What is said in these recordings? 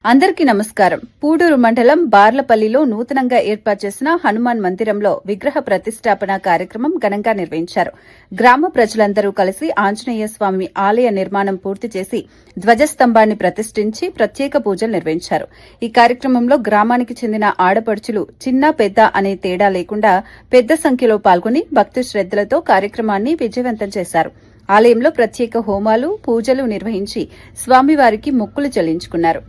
అందరికీ నమస్కారం. పూడూరు మండలం బార్లపల్లిలో నూతనంగా ఏర్పాటు చేసిన హనుమాన్ మందిరంలో విగ్రహ ప్రతిష్టాపన కార్యక్రమం ఘనంగా నిర్వహించారు. గ్రామ ప్రజలందరూ కలిసి ఆంజనేయ స్వామి ఆలయ నిర్మాణం పూర్తి చేసి ధ్వజస్తంభాన్ని ప్రతిష్ఠించి ప్రత్యేక పూజలు నిర్వహించారు. ఈ కార్యక్రమంలో గ్రామానికి చెందిన ఆడపడుచులు చిన్న పెద్ద అనే తేడా లేకుండా పెద్ద సంఖ్యలో పాల్గొని భక్తి శ్రద్దలతో కార్యక్రమాన్ని విజయవంతం చేశారు. ఆలయంలో ప్రత్యేక హోమాలు పూజలు నిర్వహించి స్వామివారికి మొక్కులు చెల్లించుకున్నారు.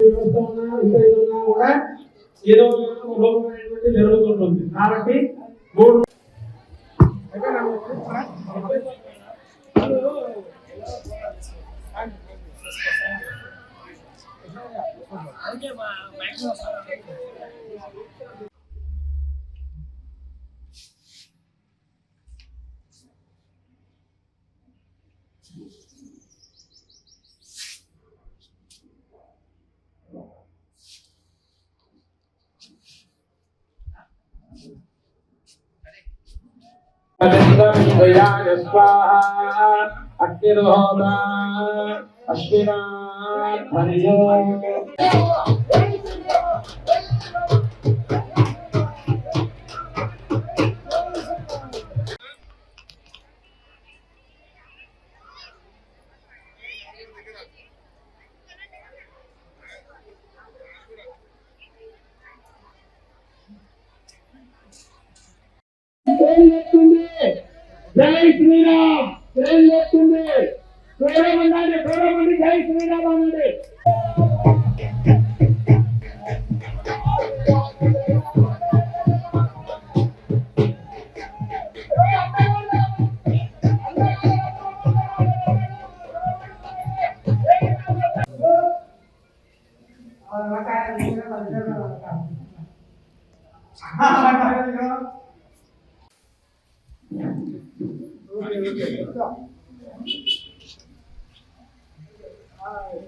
అగ్నిర్హోత్రా అశ్వినా జై శ్రీరామ్ ట్రైన్ లేస్తుంది దూరం ఉండండి జై శ్రీరామ్ అనండి. Okay.